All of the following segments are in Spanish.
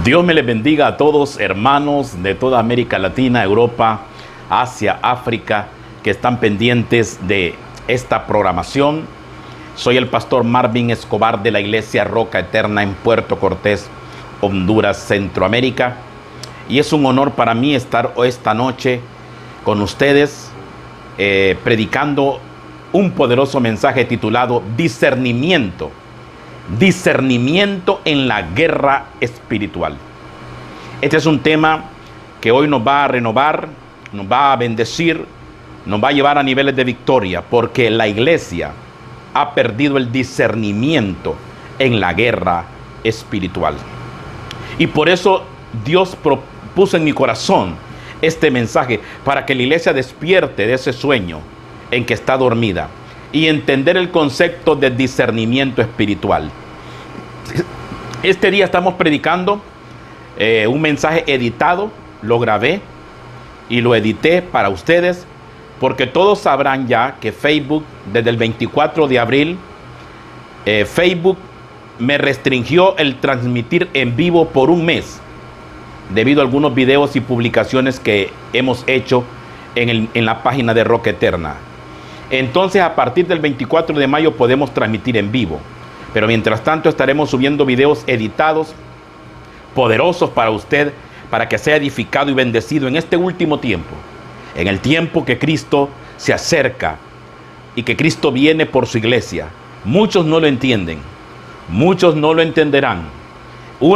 Dios me les bendiga a todos, hermanos de toda América Latina, Europa, Asia, África, que están pendientes de esta programación. Soy el pastor Marvin Escobar de la Iglesia Roca Eterna en Puerto Cortés, Honduras, Centroamérica. Y es un honor para mí estar esta noche con ustedes predicando un poderoso mensaje titulado Discernimiento. Discernimiento en la guerra espiritual. Este es un tema que hoy nos va a renovar, nos va a bendecir, nos va a llevar a niveles de victoria, porque la iglesia ha perdido el discernimiento en la guerra espiritual. Y por eso Dios puso en mi corazón este mensaje, para que la iglesia despierte de ese sueño en que está dormida y entender el concepto de discernimiento espiritual. Este día estamos predicando un mensaje editado, lo grabé y lo edité para ustedes, porque todos sabrán ya que Facebook, desde el 24 de abril, Facebook me restringió el transmitir en vivo por un mes, debido a algunos videos y publicaciones que hemos hecho en la página de Roca Eterna. Entonces, a partir del 24 de mayo podemos transmitir en vivo. Pero mientras tanto estaremos subiendo videos editados, poderosos para usted, para que sea edificado y bendecido en este último tiempo. En el tiempo que Cristo se acerca y que Cristo viene por su iglesia. Muchos no lo entienden, muchos no lo entenderán.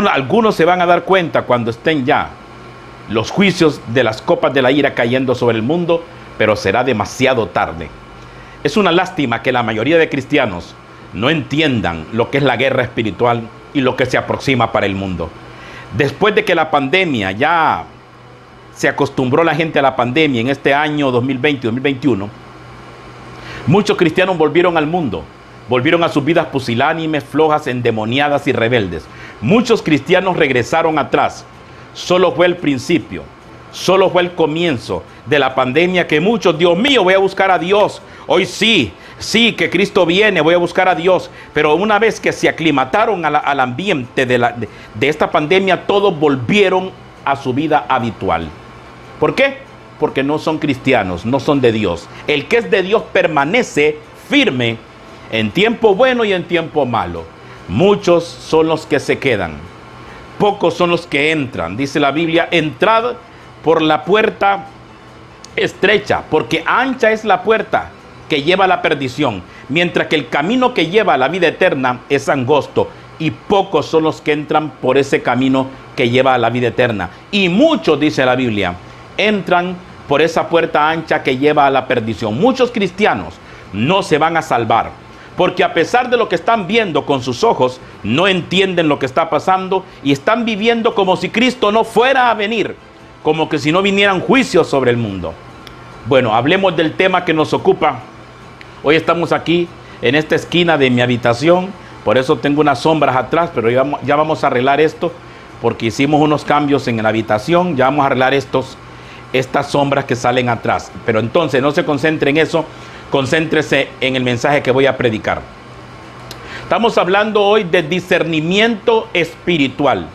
Algunos se van a dar cuenta cuando estén ya los juicios de las copas de la ira cayendo sobre el mundo, pero será demasiado tarde. Es una lástima que la mayoría de cristianos no entiendan lo que es la guerra espiritual y lo que se aproxima para el mundo. Después de que la pandemia, ya se acostumbró la gente a la pandemia en este año 2020-2021, muchos cristianos volvieron al mundo, volvieron a sus vidas pusilánimes, flojas, endemoniadas y rebeldes. Muchos cristianos regresaron atrás. Solo fue el principio, solo fue el comienzo de la pandemia que muchos, Dios mío, voy a buscar a Dios. Hoy sí, que Cristo viene, voy a buscar a Dios. Pero una vez que se aclimataron al ambiente de esta pandemia, todos volvieron a su vida habitual. ¿Por qué? Porque no son cristianos, no son de Dios. El que es de Dios permanece firme en tiempo bueno y en tiempo malo. Muchos son los que se quedan, pocos son los que entran. Dice la Biblia: entrad por la puerta estrecha, porque ancha es la puerta que lleva a la perdición, mientras que el camino que lleva a la vida eterna es angosto, y pocos son los que entran por ese camino que lleva a la vida eterna. Y muchos, dice la Biblia, entran por esa puerta ancha que lleva a la perdición. Muchos cristianos no se van a salvar, porque a pesar de lo que están viendo con sus ojos, no entienden lo que está pasando y están viviendo como si Cristo no fuera a venir, como que si no vinieran juicios sobre el mundo. Bueno, hablemos del tema que nos ocupa. Hoy estamos aquí en esta esquina de mi habitación, por eso tengo unas sombras atrás, pero ya vamos a arreglar esto, porque hicimos unos cambios en la habitación. Ya vamos a arreglar estas sombras que salen atrás. Pero entonces no se concentre en eso, concéntrese en el mensaje que voy a predicar. Estamos hablando hoy de discernimiento espiritual.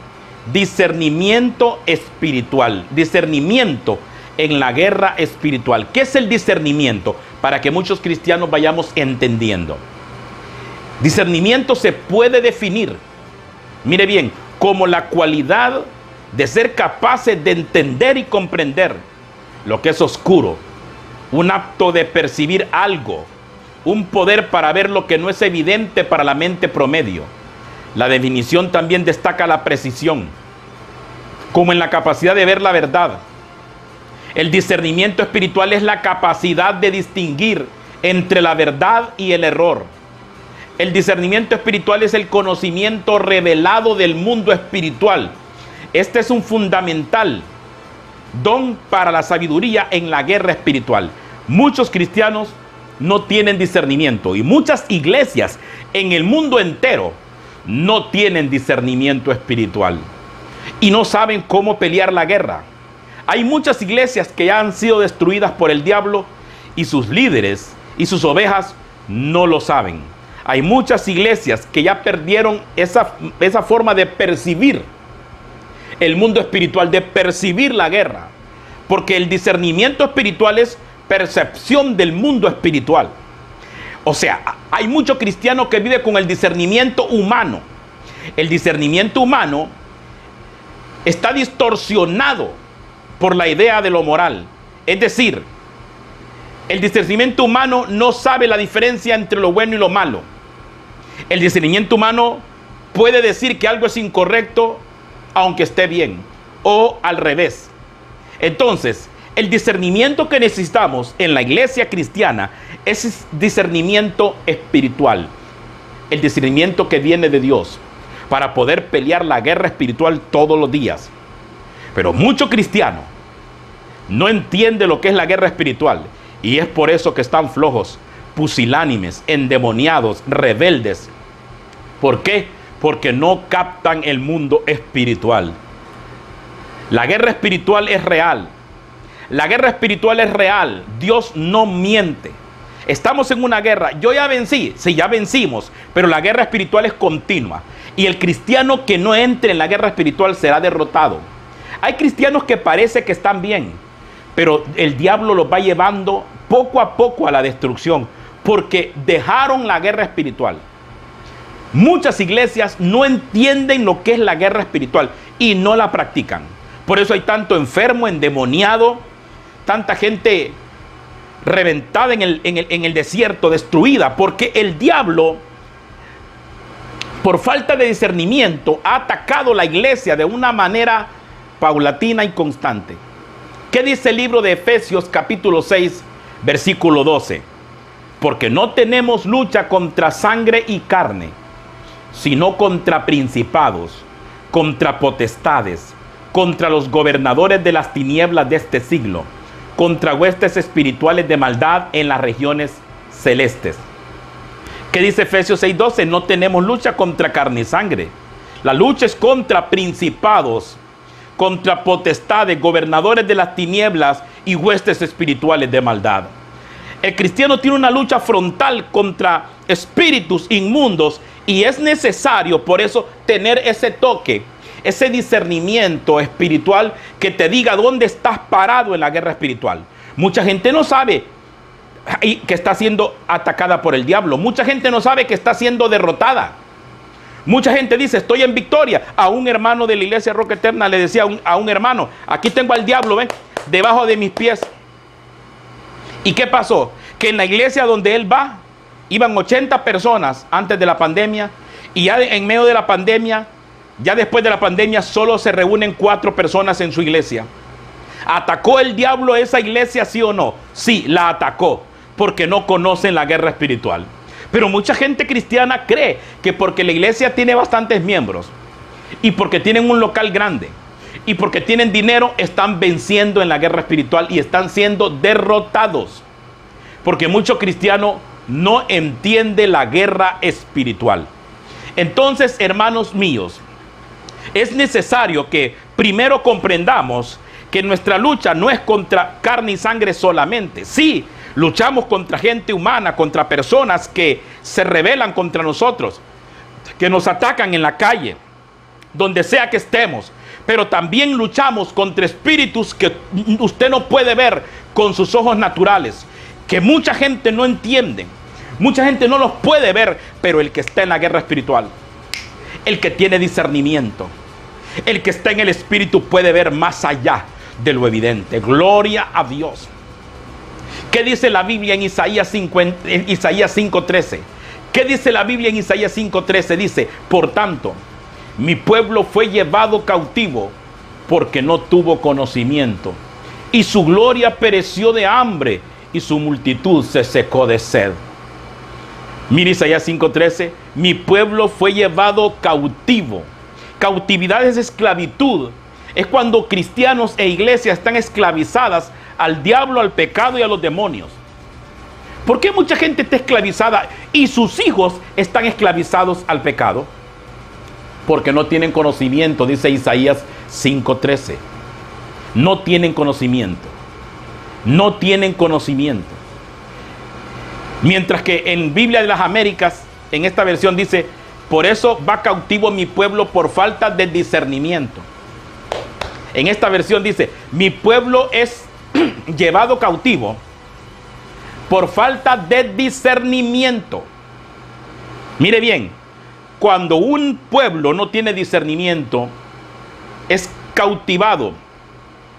Discernimiento espiritual. Discernimiento en la guerra espiritual. ¿Qué es el discernimiento? Para que muchos cristianos vayamos entendiendo. Discernimiento se puede definir, mire bien, como la cualidad de ser capaces de entender y comprender lo que es oscuro, un acto de percibir algo, un poder para ver lo que no es evidente para la mente promedio. La definición también destaca la precisión, como en la capacidad de ver la verdad. El discernimiento espiritual es la capacidad de distinguir entre la verdad y el error. El discernimiento espiritual es el conocimiento revelado del mundo espiritual. Este es un fundamental don para la sabiduría en la guerra espiritual. Muchos cristianos no tienen discernimiento, y muchas iglesias en el mundo entero no tienen discernimiento espiritual y no saben cómo pelear la guerra. Hay muchas iglesias que ya han sido destruidas por el diablo, y sus líderes y sus ovejas no lo saben. Hay muchas iglesias que ya perdieron esa forma de percibir el mundo espiritual, de percibir la guerra. Porque el discernimiento espiritual es percepción del mundo espiritual. O sea, hay mucho cristiano que vive con el discernimiento humano. El discernimiento humano está distorsionado por la idea de lo moral. Es decir, el discernimiento humano no sabe la diferencia entre lo bueno y lo malo. El discernimiento humano puede decir que algo es incorrecto aunque esté bien, o al revés. Entonces, el discernimiento que necesitamos en la iglesia cristiana es discernimiento espiritual, el discernimiento que viene de Dios para poder pelear la guerra espiritual todos los días. Pero mucho cristiano no entiende lo que es la guerra espiritual, y es por eso que están flojos, pusilánimes, endemoniados, rebeldes. ¿Por qué? Porque no captan el mundo espiritual. La guerra espiritual es real. La guerra espiritual es real. Dios no miente. Estamos en una guerra. Yo ya vencí. Sí, ya vencimos. Pero la guerra espiritual es continua. Y el cristiano que no entre en la guerra espiritual será derrotado. Hay cristianos que parece que están bien, pero el diablo los va llevando poco a poco a la destrucción, porque dejaron la guerra espiritual. Muchas iglesias no entienden lo que es la guerra espiritual y no la practican. Por eso hay tanto enfermo, endemoniado, tanta gente reventada en el desierto, destruida, porque el diablo, por falta de discernimiento, ha atacado la iglesia de una manera paulatina y constante. ¿Qué dice el libro de Efesios capítulo 6, versículo 12? Porque no tenemos lucha contra sangre y carne, sino contra principados, contra potestades, contra los gobernadores de las tinieblas de este siglo, contra huestes espirituales de maldad en las regiones celestes. ¿Qué dice Efesios 6:12? No tenemos lucha contra carne y sangre. La lucha es contra principados, contra potestades, gobernadores de las tinieblas y huestes espirituales de maldad. El cristiano tiene una lucha frontal contra espíritus inmundos, y es necesario por eso tener ese toque, ese discernimiento espiritual que te diga dónde estás parado en la guerra espiritual. Mucha gente no sabe que está siendo atacada por el diablo. Mucha gente no sabe que está siendo derrotada. Mucha gente dice, estoy en victoria. A un hermano de la iglesia Roca Eterna le decía a un hermano, aquí tengo al diablo, ven, debajo de mis pies. ¿Y qué pasó? Que en la iglesia donde él va, iban 80 personas antes de la pandemia, y ya en medio de la pandemia, ya después de la pandemia, solo se reúnen 4 personas en su iglesia. ¿Atacó el diablo a esa iglesia, sí o no? Sí, la atacó, porque no conocen la guerra espiritual. Pero mucha gente cristiana cree que porque la iglesia tiene bastantes miembros, y porque tienen un local grande, y porque tienen dinero, están venciendo en la guerra espiritual y están siendo derrotados. Porque mucho cristiano no entiende la guerra espiritual. Entonces, hermanos míos, es necesario que primero comprendamos que nuestra lucha no es contra carne y sangre solamente. Sí, luchamos contra gente humana, contra personas que se rebelan contra nosotros, que nos atacan en la calle, donde sea que estemos. Pero también luchamos contra espíritus que usted no puede ver con sus ojos naturales, que mucha gente no entiende. Mucha gente no los puede ver, pero el que está en la guerra espiritual, el que tiene discernimiento, el que está en el espíritu puede ver más allá de lo evidente. Gloria a Dios. ¿Qué dice la Biblia en Isaías 5:13? ¿Qué dice la Biblia en Isaías 5:13? Dice, por tanto, mi pueblo fue llevado cautivo porque no tuvo conocimiento, y su gloria pereció de hambre, y su multitud se secó de sed. Mira Isaías 5:13, mi pueblo fue llevado cautivo. Cautividad es esclavitud. Es cuando cristianos e iglesias están esclavizadas al diablo, al pecado y a los demonios. ¿Por qué mucha gente está esclavizada y sus hijos están esclavizados al pecado? Porque no tienen conocimiento, dice Isaías 5:13. No tienen conocimiento. No tienen conocimiento. Mientras que en Biblia de las Américas, en esta versión dice, por eso va cautivo mi pueblo por falta de discernimiento. En esta versión dice, mi pueblo es llevado cautivo por falta de discernimiento. Mire bien, cuando un pueblo no tiene discernimiento, es cautivado,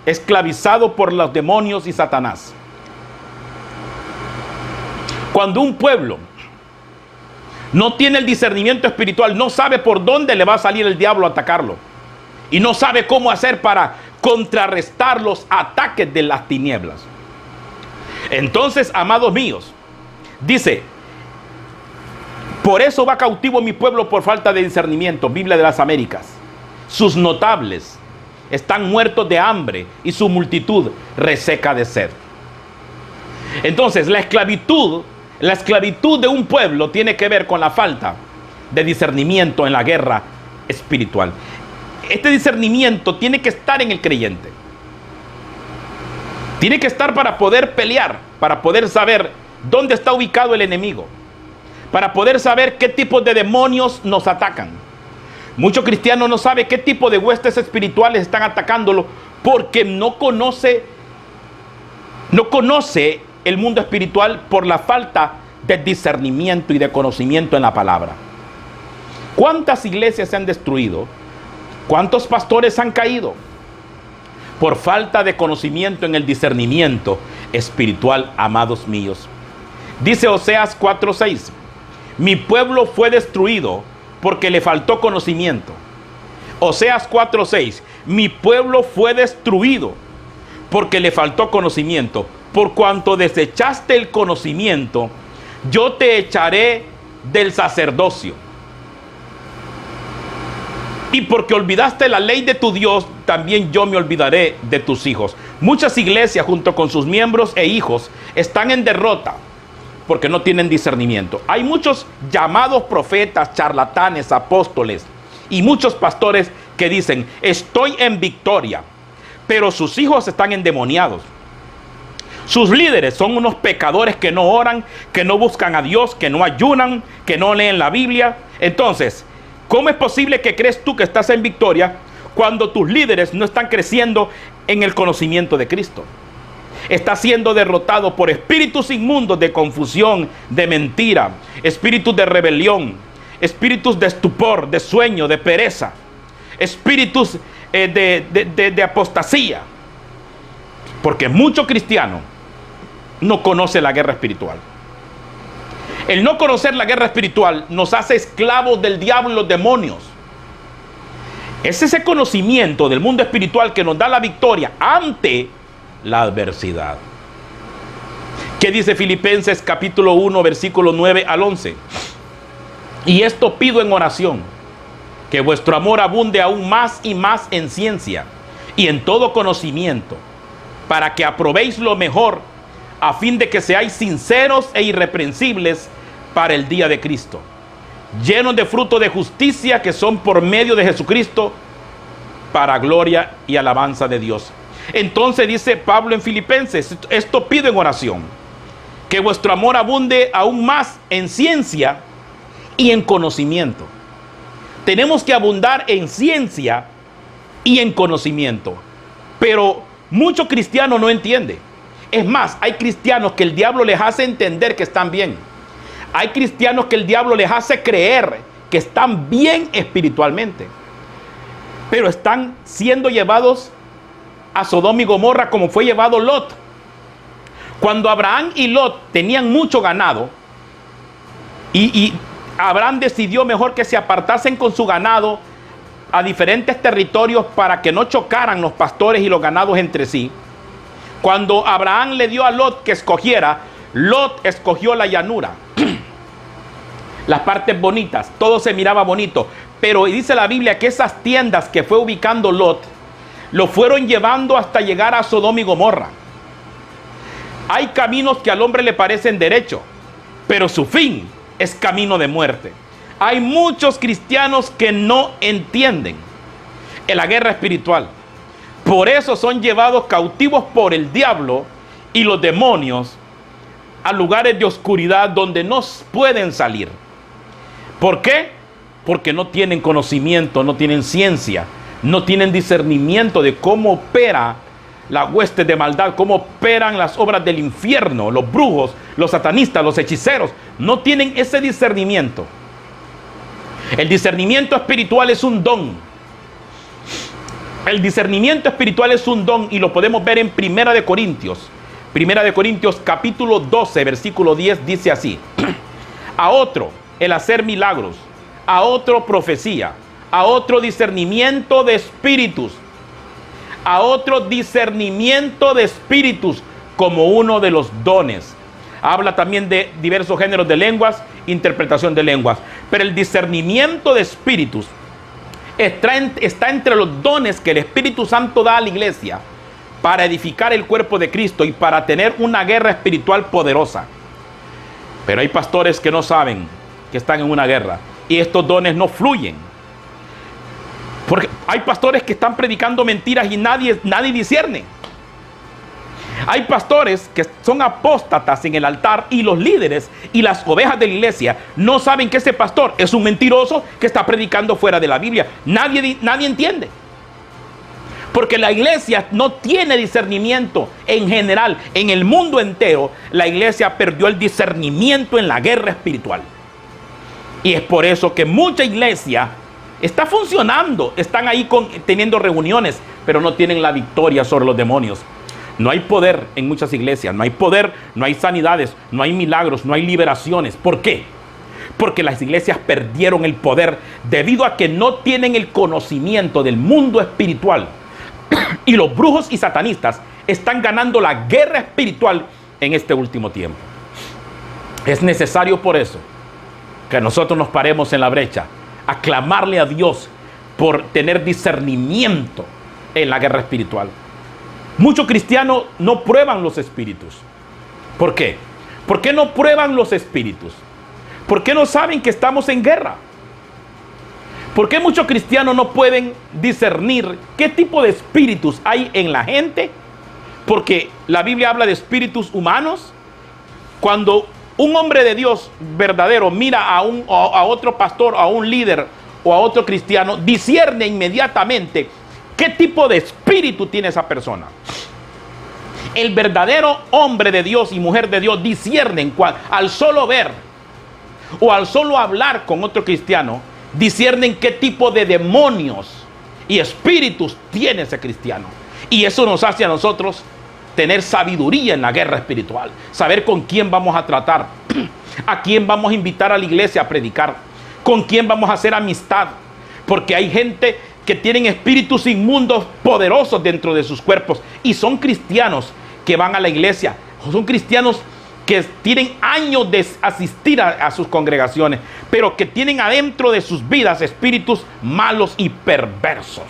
esclavizado por los demonios y Satanás. Cuando un pueblo no tiene el discernimiento espiritual, no sabe por dónde le va a salir el diablo a atacarlo. Y no sabe cómo hacer para contrarrestar los ataques de las tinieblas. Entonces, amados míos, dice, por eso va cautivo mi pueblo por falta de discernimiento. Biblia de las Américas. Sus notables están muertos de hambre y su multitud reseca de sed. Entonces, la esclavitud de un pueblo tiene que ver con la falta de discernimiento en la guerra espiritual. Este discernimiento tiene que estar en el creyente. Tiene que estar para poder pelear, para poder saber dónde está ubicado el enemigo, para poder saber qué tipos de demonios nos atacan. Muchos cristianos no saben qué tipo de huestes espirituales están atacándolo porque no conoce el mundo espiritual por la falta de discernimiento y de conocimiento en la palabra. ¿Cuántas iglesias se han destruido? ¿Cuántos pastores han caído? Por falta de conocimiento en el discernimiento espiritual, amados míos. Dice Oseas 4:6, mi pueblo fue destruido porque le faltó conocimiento. Oseas 4:6, mi pueblo fue destruido porque le faltó conocimiento. Por cuanto desechaste el conocimiento, yo te echaré del sacerdocio. Y porque olvidaste la ley de tu Dios, también yo me olvidaré de tus hijos. Muchas iglesias, junto con sus miembros e hijos, están en derrota porque no tienen discernimiento. Hay muchos llamados profetas, charlatanes, apóstoles y muchos pastores que dicen, estoy en victoria, pero sus hijos están endemoniados. Sus líderes son unos pecadores que no oran, que no buscan a Dios, que no ayunan, que no leen la Biblia. Entonces, ¿cómo es posible que crees tú que estás en victoria cuando tus líderes no están creciendo en el conocimiento de Cristo? Está siendo derrotado por espíritus inmundos de confusión, de mentira, espíritus de rebelión, espíritus de estupor, de sueño, de pereza, espíritus de apostasía. Porque mucho cristiano no conoce la guerra espiritual. El no conocer la guerra espiritual nos hace esclavos del diablo y los demonios. Es ese conocimiento del mundo espiritual que nos da la victoria ante la adversidad. ¿Qué dice Filipenses capítulo 1, versículo 9 al 11? Y esto pido en oración, que vuestro amor abunde aún más y más en ciencia y en todo conocimiento, para que aprobéis lo mejor, a fin de que seáis sinceros e irreprensibles para el día de Cristo, llenos de fruto de justicia que son por medio de Jesucristo, para gloria y alabanza de Dios. Entonces dice Pablo en Filipenses, esto pido en oración, que vuestro amor abunde aún más en ciencia y en conocimiento. Tenemos que abundar en ciencia y en conocimiento, pero muchos cristianos no entienden. Es más, hay cristianos que el diablo les hace entender que están bien. Hay cristianos que el diablo les hace creer que están bien espiritualmente, pero están siendo llevados a Sodoma y Gomorra como fue llevado Lot. Cuando Abraham y Lot tenían mucho ganado y Abraham decidió mejor que se apartasen con su ganado a diferentes territorios para que no chocaran los pastores y los ganados entre sí. Cuando Abraham le dio a Lot que escogiera, Lot escogió la llanura, las partes bonitas, todo se miraba bonito, pero dice la Biblia que esas tiendas que fue ubicando Lot lo fueron llevando hasta llegar a Sodoma y Gomorra. Hay caminos que al hombre le parecen derechos, pero su fin es camino de muerte. Hay muchos cristianos que no entienden en la guerra espiritual. Por eso son llevados cautivos por el diablo y los demonios a lugares de oscuridad donde no pueden salir. ¿Por qué? Porque no tienen conocimiento, no tienen ciencia No tienen discernimiento de cómo opera la hueste de maldad, cómo operan las obras del infierno, los brujos, los satanistas, los hechiceros. No tienen ese discernimiento. El discernimiento espiritual es un don. El discernimiento espiritual es un don y lo podemos ver en Primera de Corintios. Primera de Corintios capítulo 12, versículo 10 dice así: a otro el hacer milagros, a otro profecía, a otro discernimiento de espíritus, a otro discernimiento de espíritus como uno de los dones. Habla también de diversos géneros de lenguas, interpretación de lenguas. Pero el discernimiento de espíritus está entre los dones que el Espíritu Santo da a la iglesia para edificar el cuerpo de Cristo y para tener una guerra espiritual poderosa. Pero hay pastores que no saben que están en una guerra y estos dones no fluyen. Porque hay pastores que están predicando mentiras y nadie discierne. Hay pastores que son apóstatas en el altar y los líderes y las ovejas de la iglesia no saben que ese pastor es un mentiroso que está predicando fuera de la Biblia. Nadie entiende. Porque la iglesia no tiene discernimiento en general. En el mundo entero, la iglesia perdió el discernimiento en la guerra espiritual. Y es por eso que mucha iglesia está funcionando. Están ahí teniendo reuniones, pero no tienen la victoria sobre los demonios. No hay poder en muchas iglesias. No hay poder, no hay sanidades, no hay milagros, no hay liberaciones. ¿Por qué? Porque las iglesias perdieron el poder debido a que no tienen el conocimiento del mundo espiritual. Y los brujos y satanistas están ganando la guerra espiritual en este último tiempo. Es necesario por eso que nosotros nos paremos en la brecha a clamarle a Dios por tener discernimiento en la guerra espiritual. Muchos cristianos no prueban los espíritus. ¿Por qué? ¿Por qué no prueban los espíritus? ¿Por qué no saben que estamos en guerra? ¿Por qué muchos cristianos no pueden discernir qué tipo de espíritus hay en la gente? Porque la Biblia habla de espíritus humanos. Cuando un hombre de Dios verdadero mira a otro pastor, a un líder o a otro cristiano, discierne inmediatamente qué tipo de espíritu tiene esa persona. El verdadero hombre de Dios y mujer de Dios disciernen al solo ver o al solo hablar con otro cristiano, disciernen qué tipo de demonios y espíritus tiene ese cristiano. Y eso nos hace a nosotros tener sabiduría en la guerra espiritual, saber con quién vamos a tratar, a quién vamos a invitar a la iglesia a predicar, con quién vamos a hacer amistad, porque hay gente que tienen espíritus inmundos poderosos dentro de sus cuerpos y son cristianos que van a la iglesia, son cristianos que tienen años de asistir a sus congregaciones, pero que tienen adentro de sus vidas espíritus malos y perversos.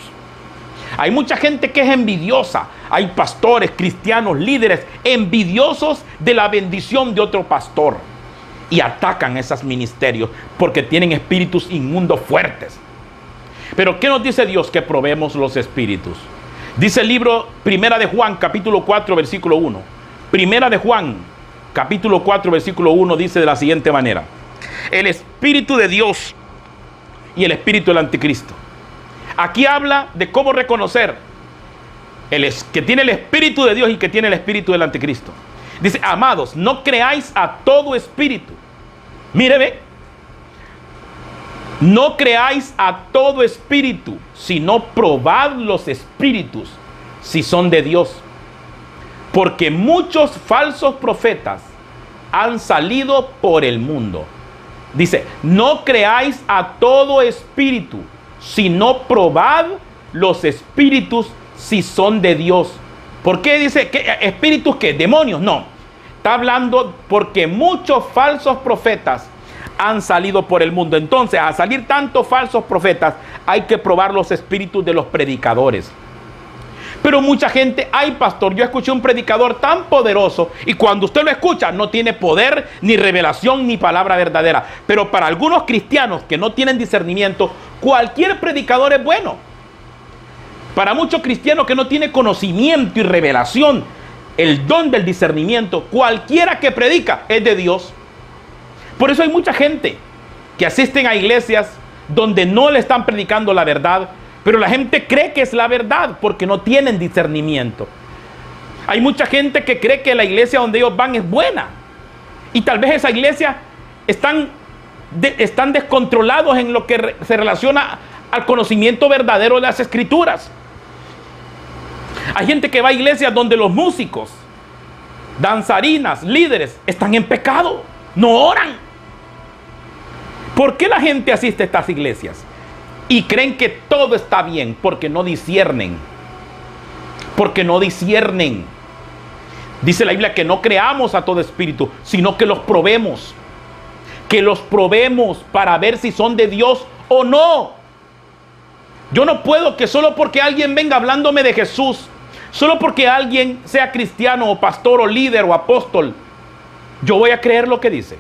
Hay mucha gente que es envidiosa. Hay pastores, cristianos, líderes envidiosos de la bendición de otro pastor y atacan esos ministerios porque tienen espíritus inmundos fuertes. Pero ¿qué nos dice Dios? Que probemos los espíritus. Dice el libro Primera de Juan, capítulo 4, versículo 1. Primera de Juan, capítulo 4, versículo 1 dice de la siguiente manera: el espíritu de Dios y el espíritu del anticristo. Aquí habla de cómo reconocer que tiene el espíritu de Dios y que tiene el espíritu del anticristo. Dice: amados, no creáis a todo espíritu. Mire, ve. No creáis a todo espíritu, sino probad los espíritus si son de Dios. Porque muchos falsos profetas han salido por el mundo. Dice: no creáis a todo espíritu, sino probad los espíritus si son de Dios. ¿Por qué dice que espíritus qué? ¿Demonios? No. Está hablando porque muchos falsos profetas han salido por el mundo. Entonces, a salir tantos falsos profetas, hay que probar los espíritus de los predicadores. Pero mucha gente, ay pastor, yo escuché un predicador tan poderoso y cuando usted lo escucha no tiene poder, ni revelación, ni palabra verdadera. Pero para algunos cristianos que no tienen discernimiento, cualquier predicador es bueno. Para muchos cristianos que no tienen conocimiento y revelación, el don del discernimiento, cualquiera que predica es de Dios. Por eso hay mucha gente que asisten a iglesias donde no le están predicando la verdad, Pero la gente cree que es la verdad porque no tienen discernimiento. Hay mucha gente que cree que la iglesia donde ellos van es buena. Y tal vez esa iglesia están descontrolados en lo que se relaciona al conocimiento verdadero de las escrituras. Hay gente que va a iglesias donde los músicos, danzarinas, líderes están en pecado, no oran. ¿Por qué la gente asiste a estas iglesias? Y creen que todo está bien porque no disciernen. Porque no disciernen. Dice la Biblia que no creamos a todo espíritu, sino que los probemos. Que los probemos para ver si son de Dios o no. Yo no puedo que solo porque alguien venga hablándome de Jesús, solo porque alguien sea cristiano o pastor o líder o apóstol, yo voy a creer lo que dice.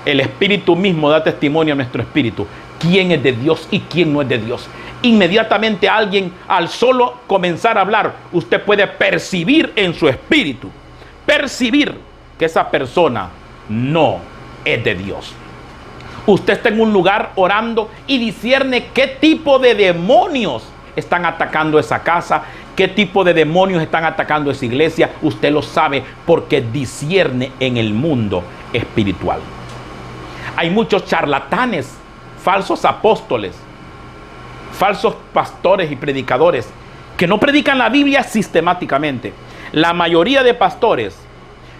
El Espíritu mismo da testimonio a nuestro espíritu quién es de Dios y quién no es de Dios. Inmediatamente alguien, al solo comenzar a hablar, usted puede percibir en su espíritu, percibir que esa persona no es de Dios. Usted está en un lugar orando y discierne qué tipo de demonios están atacando esa casa, qué tipo de demonios están atacando esa iglesia. Usted lo sabe porque discierne en el mundo espiritual. Hay muchos charlatanes, falsos apóstoles, falsos pastores y predicadores que no predican la Biblia sistemáticamente. La mayoría de pastores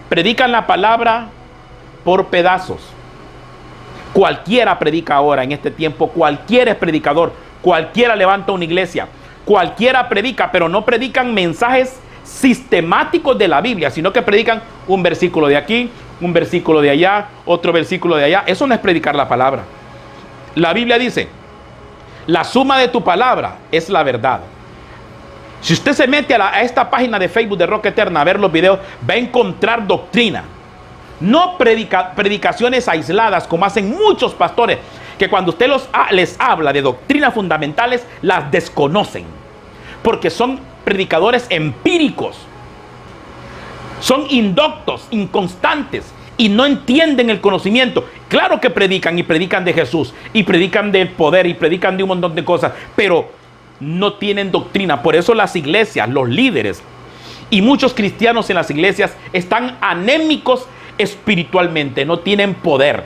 predican la palabra por pedazos. Cualquiera predica ahora en este tiempo, cualquiera es predicador, cualquiera levanta una iglesia, cualquiera predica, pero no predican mensajes sistemáticos de la Biblia, sino que predican un versículo de aquí, un versículo de allá, otro versículo de allá. Eso no es predicar la palabra. La Biblia dice: la suma de tu palabra es la verdad. Si usted se mete a esta página de Facebook de Roca Eterna a ver los videos, va a encontrar doctrina. No predicaciones aisladas como hacen muchos pastores, que cuando usted les habla de doctrinas fundamentales, las desconocen. Porque son predicadores empíricos. Son indoctos, inconstantes, y no entienden el conocimiento. Claro que predican, y predican de Jesús, y predican del poder, y predican de un montón de cosas, pero no tienen doctrina. Por eso las iglesias, los líderes y muchos cristianos en las iglesias están anémicos espiritualmente, no tienen poder,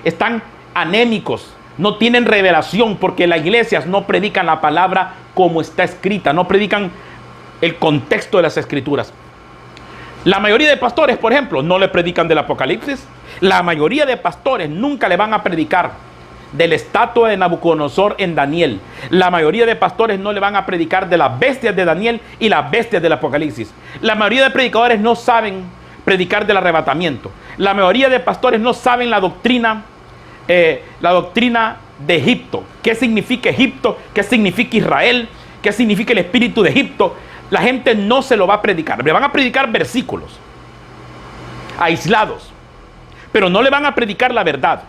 están anémicos, no tienen revelación, porque las iglesias no predican la palabra como está escrita, no predican el contexto de las escrituras. La mayoría de pastores, por ejemplo, no le predican del Apocalipsis. La mayoría de pastores nunca le van a predicar de la estatua de Nabucodonosor en Daniel. La mayoría de pastores no le van a predicar de las bestias de Daniel y las bestias del Apocalipsis. La mayoría de predicadores no saben predicar del arrebatamiento. La mayoría de pastores no saben la doctrina de Egipto. ¿Qué significa Egipto? ¿Qué significa Israel? ¿Qué significa el espíritu de Egipto? La gente no se lo va a predicar. Le van a predicar versículos aislados, pero no le van a predicar la verdad.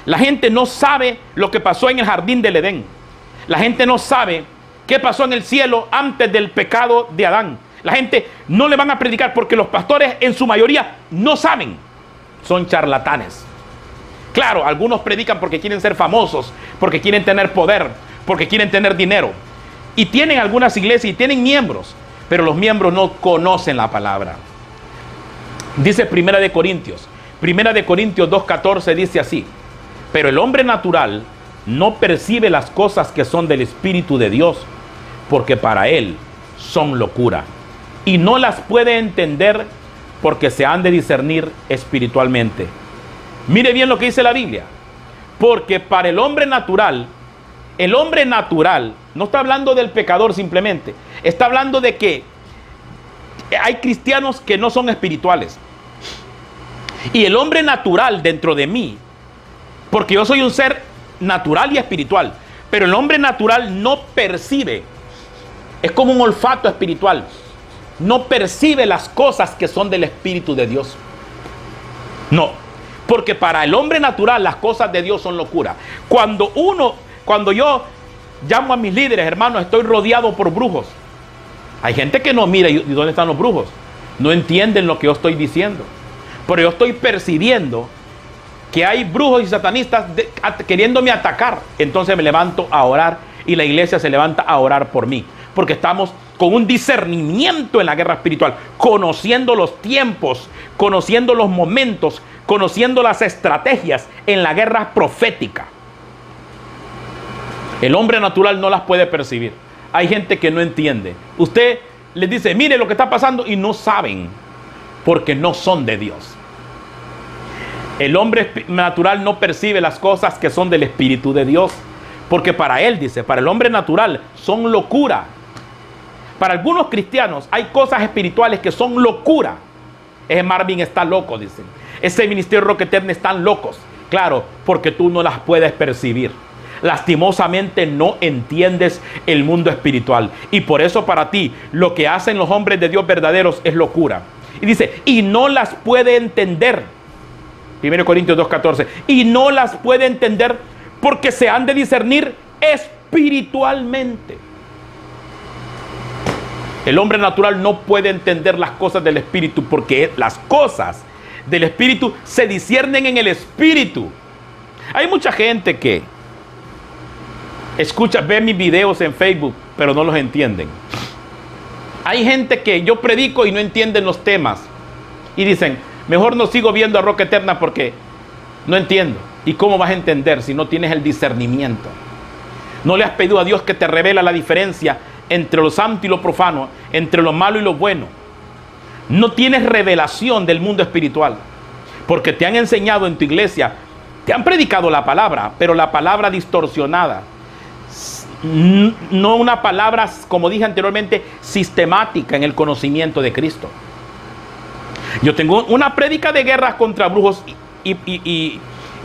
La gente no sabe lo que pasó en el jardín del Edén. La gente no sabe qué pasó en el cielo antes del pecado de Adán. La gente no le van a predicar porque los pastores en su mayoría no saben. Son charlatanes. Claro, algunos predican porque quieren ser famosos, porque quieren tener poder, porque quieren tener dinero. Y tienen algunas iglesias y tienen miembros, pero los miembros no conocen la palabra. Dice Primera de Corintios 2:14 dice así: pero el hombre natural no percibe las cosas que son del Espíritu de Dios, porque para él son locura, y no las puede entender porque se han de discernir espiritualmente. Mire bien lo que dice la Biblia. Porque para el hombre natural no está hablando del pecador simplemente, está hablando de que hay cristianos que no son espirituales. Y el hombre natural dentro de mí, porque yo soy un ser natural y espiritual, pero el hombre natural no percibe, es como un olfato espiritual, no percibe las cosas que son del Espíritu de Dios. No, porque para el hombre natural las cosas de Dios son locura. Cuando yo llamo a mis líderes, hermanos, estoy rodeado por brujos. Hay gente que no mira, ¿y dónde están los brujos? No entienden lo que yo estoy diciendo. Pero yo estoy percibiendo que hay brujos y satanistas queriéndome atacar. Entonces me levanto a orar y la iglesia se levanta a orar por mí, porque estamos con un discernimiento en la guerra espiritual, conociendo los tiempos, conociendo los momentos, conociendo las estrategias en la guerra profética. El hombre natural no las puede percibir. Hay gente que no entiende. Usted les dice, mire lo que está pasando, y no saben, porque no son de Dios. El hombre natural no percibe las cosas que son del Espíritu de Dios, porque para él, dice, para el hombre natural son locura. Para algunos cristianos hay cosas espirituales que son locura. Ese Marvin está loco, dicen. Ese ministerio Roca Eterna están locos. Claro, porque tú no las puedes percibir. Lastimosamente no entiendes el mundo espiritual. Y por eso para ti lo que hacen los hombres de Dios verdaderos es locura. Y dice, y no las puede entender. 1 Corintios 2:14. Y no las puede entender porque se han de discernir espiritualmente. El hombre natural no puede entender las cosas del espíritu, porque las cosas del espíritu se disciernen en el espíritu. Hay mucha gente que ve mis videos en Facebook, pero no los entienden. Hay gente que yo predico y no entienden los temas. Y dicen, mejor no sigo viendo a Roca Eterna porque no entiendo. ¿Y cómo vas a entender si no tienes el discernimiento? No le has pedido a Dios que te revela la diferencia entre lo santo y lo profano, entre lo malo y lo bueno. No tienes revelación del mundo espiritual, porque te han enseñado en tu iglesia, te han predicado la palabra, pero la palabra distorsionada. No una palabra, como dije anteriormente, sistemática en el conocimiento de Cristo. Yo tengo una prédica de guerra contra brujos y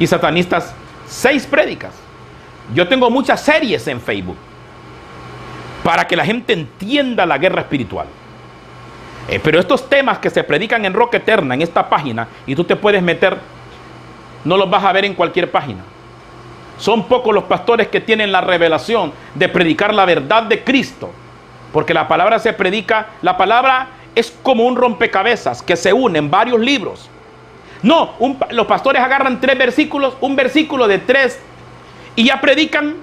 satanistas, 6 prédicas. Yo tengo muchas series en Facebook para que la gente entienda la guerra espiritual. Pero estos temas que se predican en Roca Eterna, en esta página, y tú te puedes meter, no los vas a ver en cualquier página. Son pocos los pastores que tienen la revelación de predicar la verdad de Cristo, porque la palabra se predica, la palabra es como un rompecabezas que se une en varios libros. No, los pastores agarran 3 versículos, un versículo de 3, y ya predican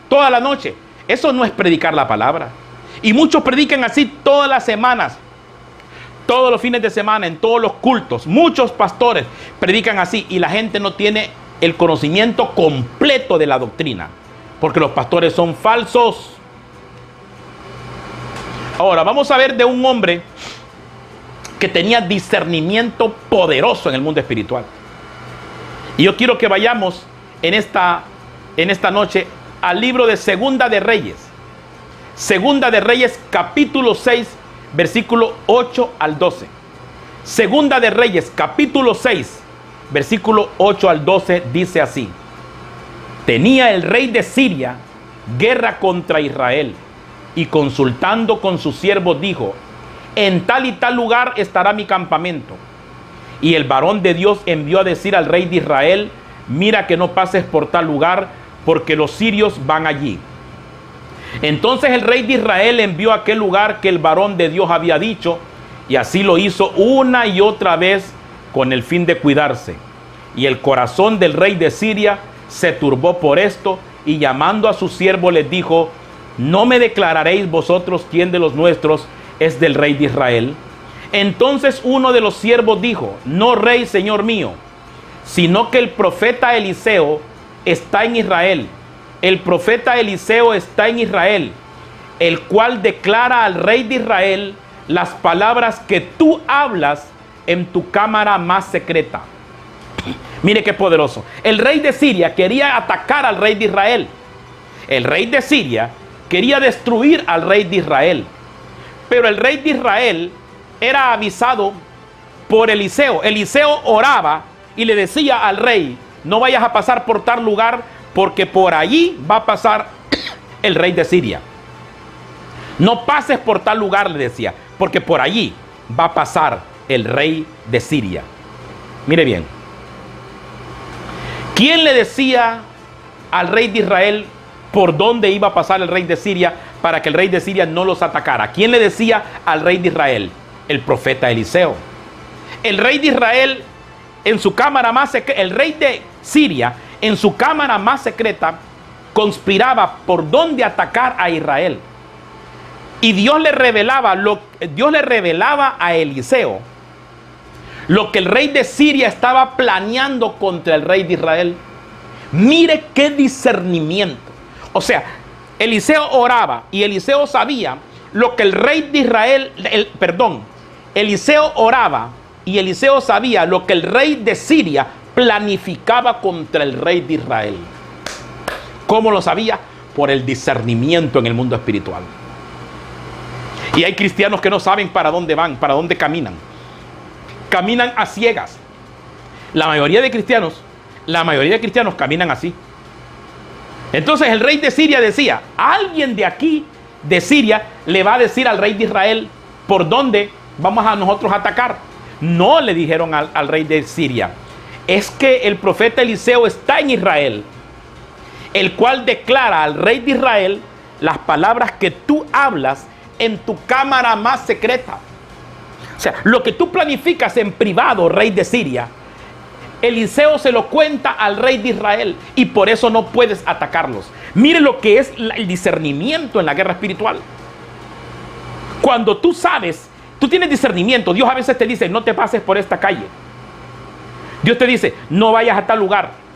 toda la noche. Eso no es predicar la palabra. Y muchos predican así todas las semanas, todos los fines de semana, en todos los cultos. Muchos pastores predican así y la gente no tiene el conocimiento completo de la doctrina, porque los pastores son falsos. Ahora vamos a ver de un hombre que tenía discernimiento poderoso en el mundo espiritual. Y yo quiero que vayamos en esta noche al libro de Segunda de Reyes. Segunda de Reyes, capítulo 6, versículo 8 al 12. Segunda de Reyes, capítulo 6, versículo 8 al 12, dice así: tenía el rey de Siria guerra contra Israel, y consultando con sus siervos dijo: en tal y tal lugar estará mi campamento. Y el varón de Dios envió a decir al rey de Israel: mira que no pases por tal lugar, porque los sirios van allí. Entonces el rey de Israel envió a aquel lugar que el varón de Dios había dicho, y así lo hizo una y otra vez con el fin de cuidarse. Y el corazón del rey de Siria se turbó por esto, y llamando a sus siervos les dijo: ¿no me declararéis vosotros quién de los nuestros es del rey de Israel? Entonces uno de los siervos dijo: no, rey, señor mío, sino que el profeta Eliseo está en Israel. El profeta Eliseo está en Israel, el cual declara al rey de Israel las palabras que tú hablas en tu cámara más secreta. Mire qué poderoso. El rey de Siria quería atacar al rey de Israel. El rey de Siria quería destruir al rey de Israel. Pero el rey de Israel era avisado por Eliseo. Eliseo oraba y le decía al rey: no vayas a pasar por tal lugar, porque por allí va a pasar el rey de Siria. No pases por tal lugar, le decía, porque por allí va a pasar el rey de Siria. Mire bien. ¿Quién le decía al rey de Israel por dónde iba a pasar el rey de Siria para que el rey de Siria no los atacara? ¿Quién le decía al rey de Israel? El profeta Eliseo. El rey de Israel en su cámara más secreta, el rey de Siria en su cámara más secreta, conspiraba por dónde atacar a Israel. Y Dios le revelaba a Eliseo lo que el rey de Siria estaba planeando contra el rey de Israel. Mire qué discernimiento. O sea, Eliseo oraba y Eliseo sabía lo que el rey de Israel, Eliseo oraba y Eliseo sabía lo que el rey de Siria planificaba contra el rey de Israel. ¿Cómo lo sabía? Por el discernimiento en el mundo espiritual. Y hay cristianos que no saben para dónde van, para dónde caminan. Caminan a ciegas. La mayoría de cristianos caminan así. Entonces el rey de Siria decía, alguien de aquí, de Siria, le va a decir al rey de Israel por dónde vamos a nosotros atacar. No le dijeron al rey de Siria, es que el profeta Eliseo está en Israel, el cual declara al rey de Israel las palabras que tú hablas en tu cámara más secreta. O sea, lo que tú planificas en privado, rey de Siria, Eliseo se lo cuenta al rey de Israel y por eso no puedes atacarlos. Mire lo que es el discernimiento en la guerra espiritual. Cuando tú sabes, tú tienes discernimiento, Dios a veces te dice, no te pases por esta calle. Dios te dice, no vayas a tal lugar.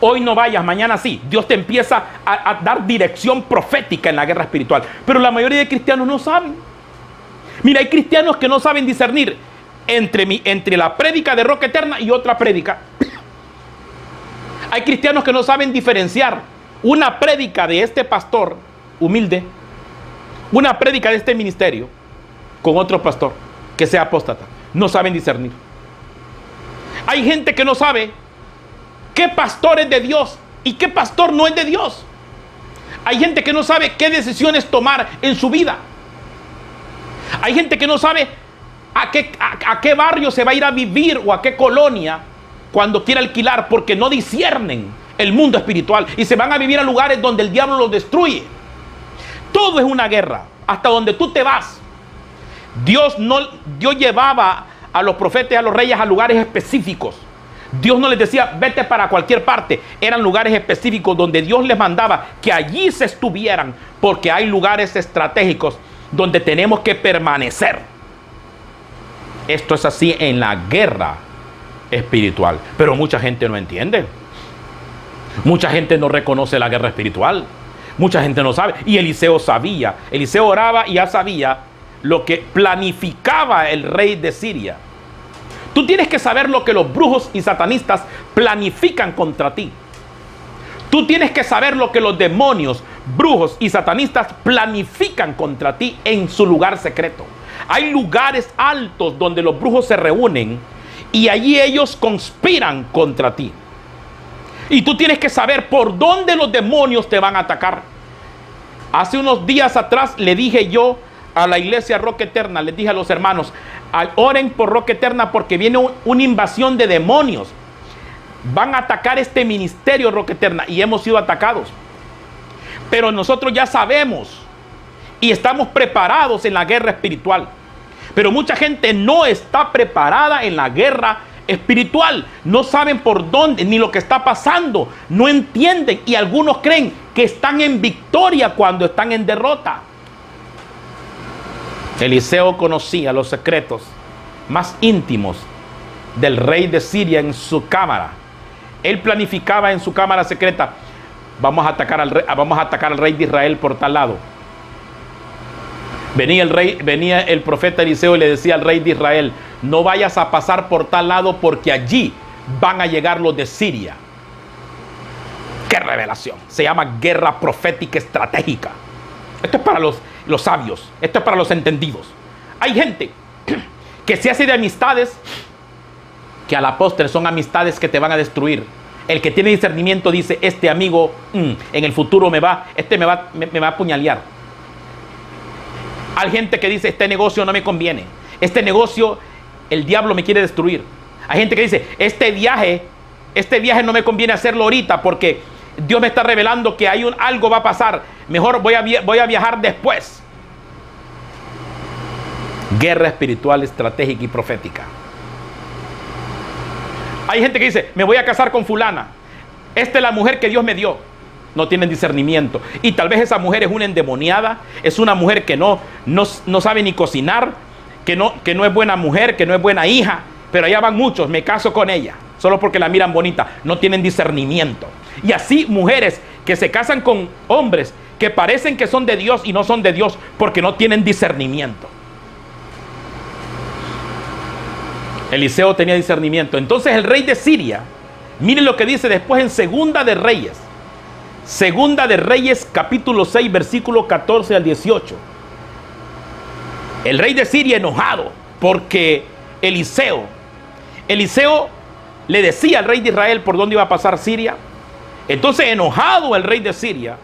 Hoy no vayas, mañana sí. Dios te empieza a dar dirección profética en la guerra espiritual. Pero la mayoría de cristianos no saben. Mira, hay cristianos que no saben discernir entre la prédica de Roca Eterna y otra prédica. Hay cristianos que no saben diferenciar una prédica de este pastor humilde, una prédica de este ministerio, con otro pastor que sea apóstata. No saben discernir. Hay gente que no sabe qué pastor es de Dios y qué pastor no es de Dios. Hay gente que no sabe qué decisiones tomar en su vida. Hay gente que no sabe a qué barrio se va a ir a vivir o a qué colonia cuando quiere alquilar, porque no disciernen el mundo espiritual y se van a vivir a lugares donde el diablo los destruye. Todo es una guerra, hasta donde tú te vas. Dios llevaba a los profetas y a los reyes a lugares específicos. Dios no les decía, vete para cualquier parte. Eran lugares específicos donde Dios les mandaba que allí se estuvieran, porque hay lugares estratégicos donde tenemos que permanecer. Esto es así en la guerra espiritual. Pero mucha gente no entiende. Mucha gente no reconoce la guerra espiritual. Mucha gente no sabe. Y Eliseo sabía. Eliseo oraba y ya sabía lo que planificaba el rey de Siria. Tú tienes que saber lo que los brujos y satanistas planifican contra ti. Tú tienes que saber lo que los demonios, brujos y satanistas planifican contra ti en su lugar secreto. Hay lugares altos donde los brujos se reúnen y allí ellos conspiran contra ti. Y tú tienes que saber por dónde los demonios te van a atacar. Hace unos días atrás le dije yo a la iglesia Roca Eterna, les dije a los hermanos, oren por Roca Eterna porque viene una invasión de demonios. Van a atacar este ministerio Roca Eterna y hemos sido atacados. Pero nosotros ya sabemos y estamos preparados en la guerra espiritual. Pero mucha gente no está preparada en la guerra espiritual. No saben por dónde ni lo que está pasando. No entienden y algunos creen que están en victoria cuando están en derrota. Eliseo conocía los secretos más íntimos del rey de Siria en su cámara. Él planificaba en su cámara secreta, vamos a atacar al rey de Israel por tal lado. Venía el profeta Eliseo y le decía al rey de Israel, no vayas a pasar por tal lado porque allí van a llegar los de Siria. ¡Qué revelación! Se llama guerra profética estratégica. Esto es para los sabios, esto es para los entendidos. Hay gente que se hace de amistades que a la postre son amistades que te van a destruir. El que tiene discernimiento dice, este amigo en el futuro me va a apuñalear. Hay gente que dice, este negocio no me conviene, este negocio el diablo me quiere destruir. Hay gente que dice, este viaje no me conviene hacerlo ahorita porque Dios me está revelando que algo va a pasar, mejor voy a viajar después. Guerra espiritual, estratégica y profética. Hay gente que dice, me voy a casar con fulana. Esta es la mujer que Dios me dio. no tienen discernimiento. Y tal vez esa mujer es una endemoniada, es una mujer que no sabe ni cocinar, que no es buena mujer, que no es buena hija, pero allá van muchos, me caso con ella, solo porque la miran bonita, no tienen discernimiento. Y así mujeres que se casan con hombres que parecen que son de Dios y no son de Dios porque no tienen discernimiento. Eliseo tenía discernimiento. Entonces el rey de Siria, miren lo que dice después en Segunda de Reyes. Segunda de Reyes, capítulo 6, versículo 14 al 18. El rey de Siria enojado porque Eliseo le decía al rey de Israel por dónde iba a pasar Siria. Entonces enojado el rey de Siria,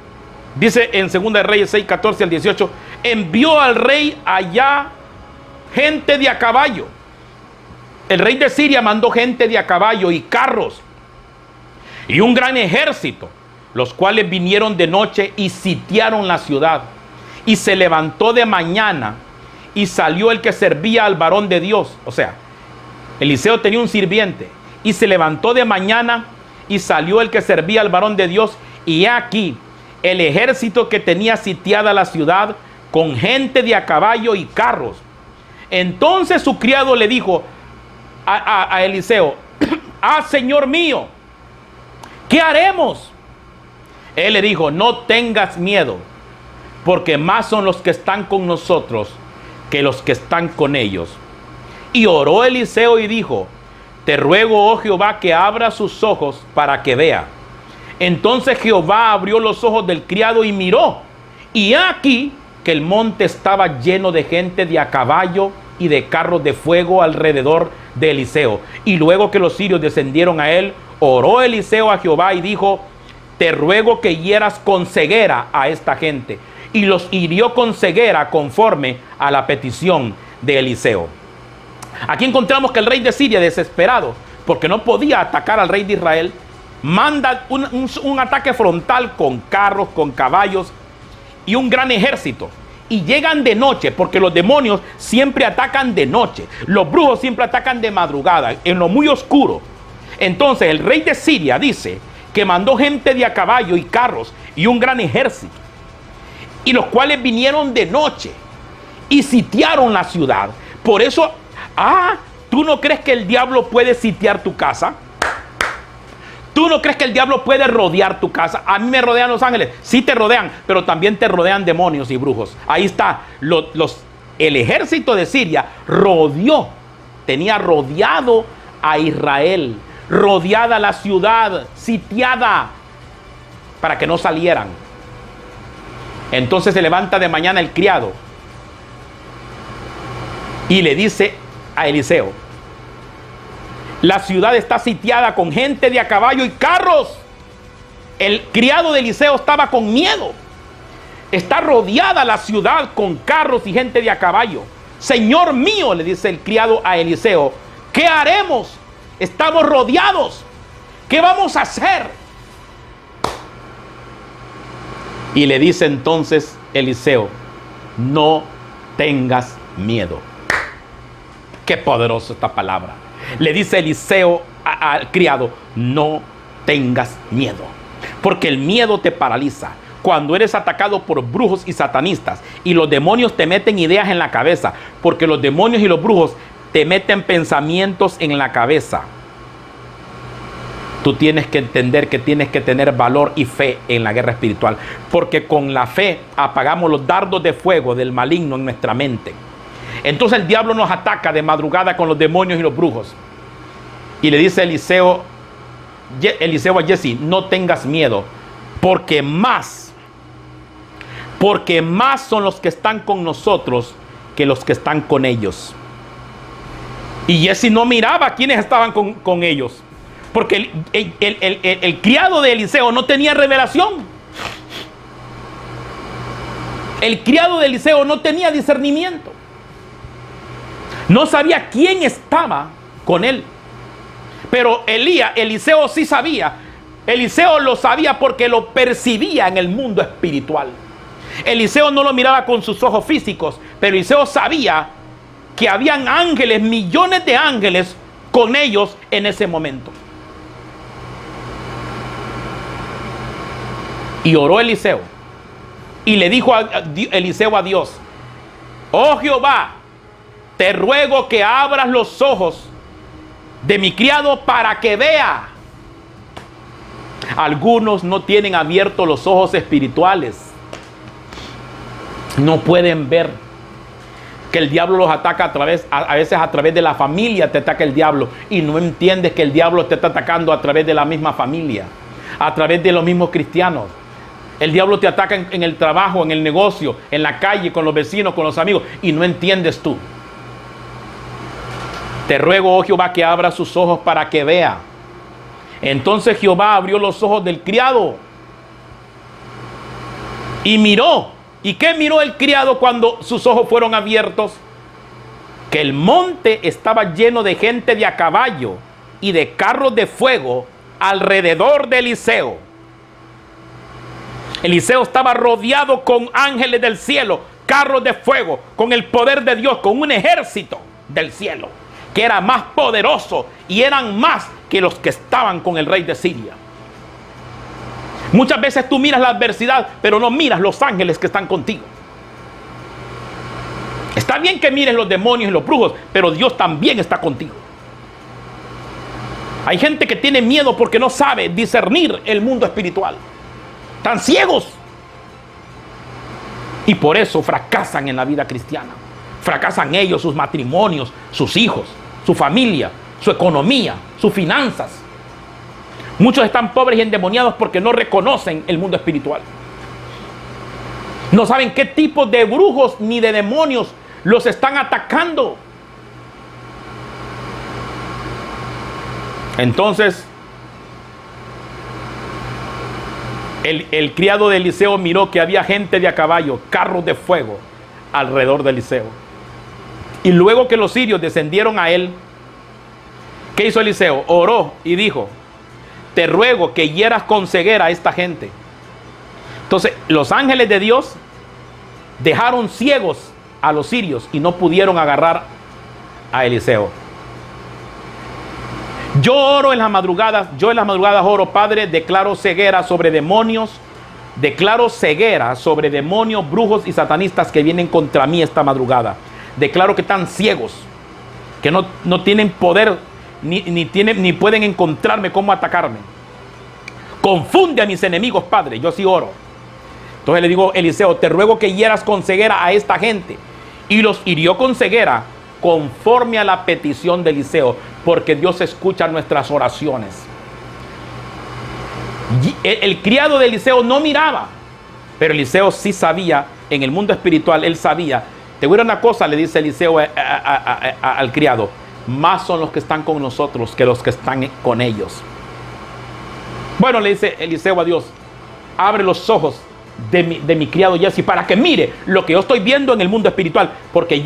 dice en Segunda de Reyes 6, 14 al 18, envió al rey allá gente de a caballo. El rey de Siria mandó gente de a caballo y carros y un gran ejército, los cuales vinieron de noche y sitiaron la ciudad. Y se levantó de mañana y salió el que servía al varón de Dios. O sea, Eliseo tenía un sirviente. Y se levantó de mañana y salió el que servía al varón de Dios. Y aquí el ejército que tenía sitiada la ciudad con gente de a caballo y carros. Entonces su criado le dijo a Eliseo, señor mío, ¿qué haremos? Él le dijo, no tengas miedo, porque más son los que están con nosotros que los que están con ellos. Y oró Eliseo y dijo, te ruego, oh Jehová, que abra sus ojos para que vea. Entonces Jehová abrió los ojos del criado y miró, y aquí que el monte estaba lleno de gente de a caballo y de carros de fuego alrededor de Eliseo. Y luego que los sirios descendieron a él, oró Eliseo a Jehová y dijo, te ruego que hieras con ceguera a esta gente. Y los hirió con ceguera conforme a la petición de Eliseo. Aquí encontramos que el rey de Siria, desesperado porque no podía atacar al rey de Israel, manda un ataque frontal con carros, con caballos y un gran ejército. Y llegan de noche, porque los demonios siempre atacan de noche. Los brujos siempre atacan de madrugada, en lo muy oscuro. Entonces el rey de Siria dice que mandó gente de a caballo y carros y un gran ejército, y los cuales vinieron de noche y sitiaron la ciudad. Por eso, ¿tú no crees que el diablo puede sitiar tu casa? ¿Tú no crees que el diablo puede rodear tu casa? A mí me rodean los ángeles. Sí te rodean, pero también te rodean demonios y brujos. Ahí está. El ejército de Siria tenía rodeado a Israel. Rodeada la ciudad, sitiada, para que no salieran. Entonces se levanta de mañana el criado y le dice a Eliseo, la ciudad está sitiada con gente de a caballo y carros. El criado de Eliseo estaba con miedo. Está rodeada la ciudad con carros y gente de a caballo. Señor mío, le dice el criado a Eliseo, ¿qué haremos? Estamos rodeados. ¿Qué vamos a hacer? Y le dice entonces Eliseo, no tengas miedo. Qué poderosa esta palabra. Le dice Eliseo al criado, no tengas miedo, porque el miedo te paraliza. Cuando eres atacado por brujos y satanistas y los demonios te meten ideas en la cabeza, porque los demonios y los brujos te meten pensamientos en la cabeza. Tú tienes que entender que tienes que tener valor y fe en la guerra espiritual, porque con la fe apagamos los dardos de fuego del maligno en nuestra mente. Entonces el diablo nos ataca de madrugada con los demonios y los brujos. Y le dice Eliseo a Jesse, no tengas miedo, porque más son los que están con nosotros que los que están con ellos. Y Jesse no miraba a quienes estaban con ellos, porque el criado de Eliseo no tenía revelación. El criado de Eliseo no tenía discernimiento. No sabía quién estaba con él. Pero Eliseo sí sabía. Eliseo lo sabía porque lo percibía en el mundo espiritual. Eliseo no lo miraba con sus ojos físicos, pero Eliseo sabía que habían ángeles, millones de ángeles con ellos en ese momento. Y oró Eliseo. Y le dijo Eliseo a Dios: oh Jehová, te ruego que abras los ojos de mi criado para que vea. Algunos no tienen abiertos los ojos espirituales. No pueden ver que el diablo los ataca a veces a través de la familia te ataca el diablo. Y no entiendes que el diablo te está atacando a través de la misma familia, a través de los mismos cristianos. El diablo te ataca en el trabajo, en el negocio, en la calle, con los vecinos, con los amigos. Y no entiendes tú. Te ruego, oh Jehová, que abra sus ojos para que vea. Entonces Jehová abrió los ojos del criado y miró. ¿Y qué miró el criado cuando sus ojos fueron abiertos? Que el monte estaba lleno de gente de a caballo y de carros de fuego alrededor de Eliseo. Eliseo estaba rodeado con ángeles del cielo, carros de fuego, con el poder de Dios, con un ejército del cielo que era más poderoso y eran más que los que estaban con el rey de Siria. Muchas veces tú miras la adversidad, pero no miras los ángeles que están contigo. Está bien que mires los demonios y los brujos, pero Dios también está contigo. Hay gente que tiene miedo porque no sabe discernir el mundo espiritual. Están ciegos. Y por eso fracasan en la vida cristiana. Fracasan ellos, sus matrimonios, sus hijos, su familia, su economía, sus finanzas. Muchos están pobres y endemoniados porque no reconocen el mundo espiritual. No saben qué tipo de brujos ni de demonios los están atacando. Entonces, el criado de Eliseo miró que había gente de a caballo, carros de fuego alrededor de Eliseo. Y luego que los sirios descendieron a él, ¿qué hizo Eliseo? Oró y dijo: te ruego que hieras con ceguera a esta gente. Entonces, los ángeles de Dios dejaron ciegos a los sirios y no pudieron agarrar a Eliseo. Yo oro en las madrugadas, oro: Padre, declaro ceguera sobre demonios, brujos y satanistas que vienen contra mí esta madrugada. Declaro que están ciegos, que no tienen poder, ni pueden encontrarme cómo atacarme. Confunde a mis enemigos, Padre. Yo sí oro. Entonces le digo: Eliseo, te ruego que hieras con ceguera a esta gente. Y los hirió con ceguera conforme a la petición de Eliseo, porque Dios escucha nuestras oraciones. El criado de Eliseo no miraba, pero Eliseo sí sabía. En el mundo espiritual él sabía. Te voy a decir una cosa, le dice Eliseo al criado: más son los que están con nosotros que los que están con ellos. Bueno, le dice Eliseo a Dios: abre los ojos de mi criado Jesse para que mire lo que yo estoy viendo en el mundo espiritual, porque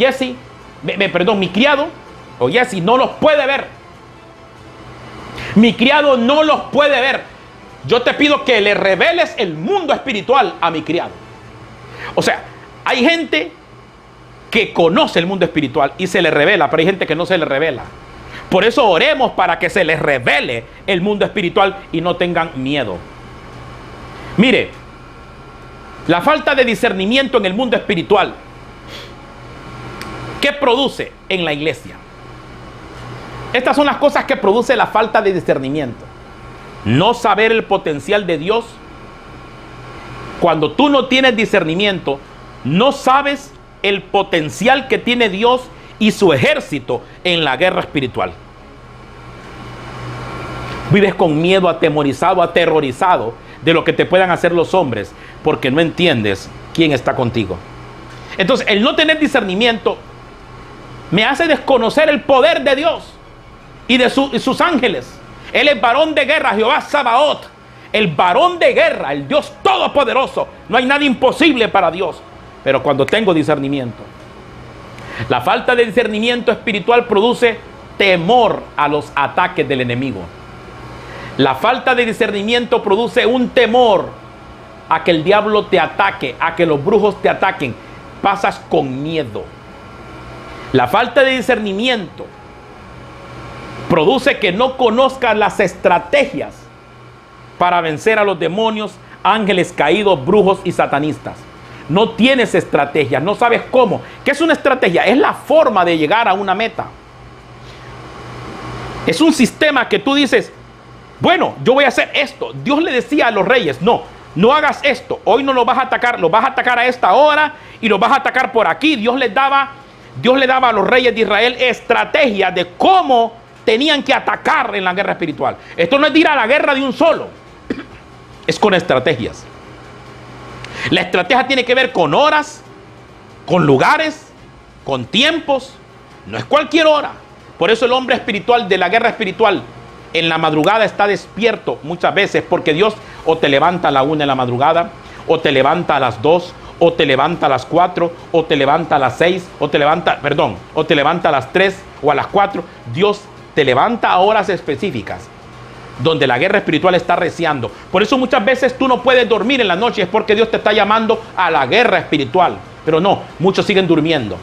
mi criado o Jesse no los puede ver. Mi criado no los puede ver. Yo te pido que le reveles el mundo espiritual a mi criado. O sea, hay gente que conoce el mundo espiritual y se le revela, pero hay gente que no se le revela. Por eso oremos para que se les revele el mundo espiritual y no tengan miedo. Mire, la falta de discernimiento en el mundo espiritual, ¿qué produce en la iglesia? Estas son las cosas que produce la falta de discernimiento. No saber el potencial de Dios. Cuando tú no tienes discernimiento, no sabes el potencial que tiene Dios y su ejército en la guerra espiritual. Vives con miedo, atemorizado, aterrorizado de lo que te puedan hacer los hombres, porque no entiendes quién está contigo. Entonces, el no tener discernimiento me hace desconocer el poder de Dios y de sus ángeles. Él es varón de guerra, Jehová Sabaoth, el varón de guerra, el Dios todopoderoso. No hay nada imposible para Dios. Pero cuando tengo discernimiento, la falta de discernimiento espiritual produce temor a los ataques del enemigo. La falta de discernimiento produce un temor a que el diablo te ataque, a que los brujos te ataquen. Pasas con miedo. La falta de discernimiento produce que no conozcas las estrategias para vencer a los demonios, ángeles caídos, brujos y satanistas. No tienes estrategia, no sabes cómo. ¿Qué es una estrategia? Es la forma de llegar a una meta. Es un sistema que tú dices, bueno, yo voy a hacer esto. Dios le decía a los reyes, no hagas esto. Hoy no lo vas a atacar, lo vas a atacar a esta hora y lo vas a atacar por aquí. Dios le daba a los reyes de Israel estrategia de cómo tenían que atacar en la guerra espiritual. Esto no es de ir a la guerra de un solo. Es con estrategias. La estrategia tiene que ver con horas, con lugares, con tiempos. No es cualquier hora. Por eso el hombre espiritual de la guerra espiritual en la madrugada está despierto muchas veces, porque Dios o te levanta a la 1 de la madrugada, o te levanta a las 2, o te levanta a las 4, o te levanta a las 6, o te levanta a las 3 o a las 4. Dios te levanta a horas específicas donde la guerra espiritual está reciando. Por eso muchas veces tú no puedes dormir en la noche, es porque Dios te está llamando a la guerra espiritual. Pero no, muchos siguen durmiendo.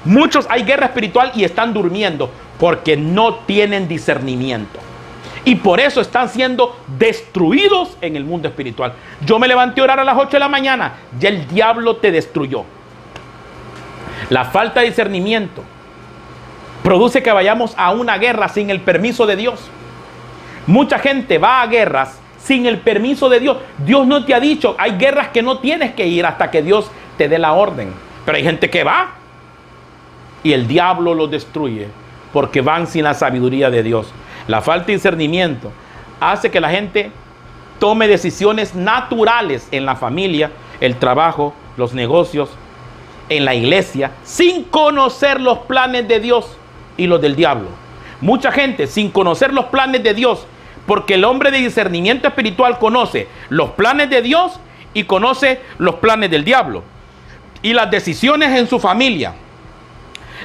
Muchos hay guerra espiritual y están durmiendo porque no tienen discernimiento. Y por eso están siendo destruidos en el mundo espiritual. Yo me levanté a orar a las 8 de la mañana, ya el diablo te destruyó. La falta de discernimiento produce que vayamos a una guerra sin el permiso de Dios. Mucha gente va a guerras sin el permiso de Dios. Dios no te ha dicho, hay guerras que no tienes que ir hasta que Dios te dé la orden. Pero hay gente que va y el diablo los destruye porque van sin la sabiduría de Dios. La falta de discernimiento hace que la gente tome decisiones naturales en la familia, el trabajo, los negocios, en la iglesia, sin conocer los planes de Dios y los del diablo. Mucha gente sin conocer los planes de Dios, porque el hombre de discernimiento espiritual conoce los planes de Dios y conoce los planes del diablo. Y las decisiones en su familia,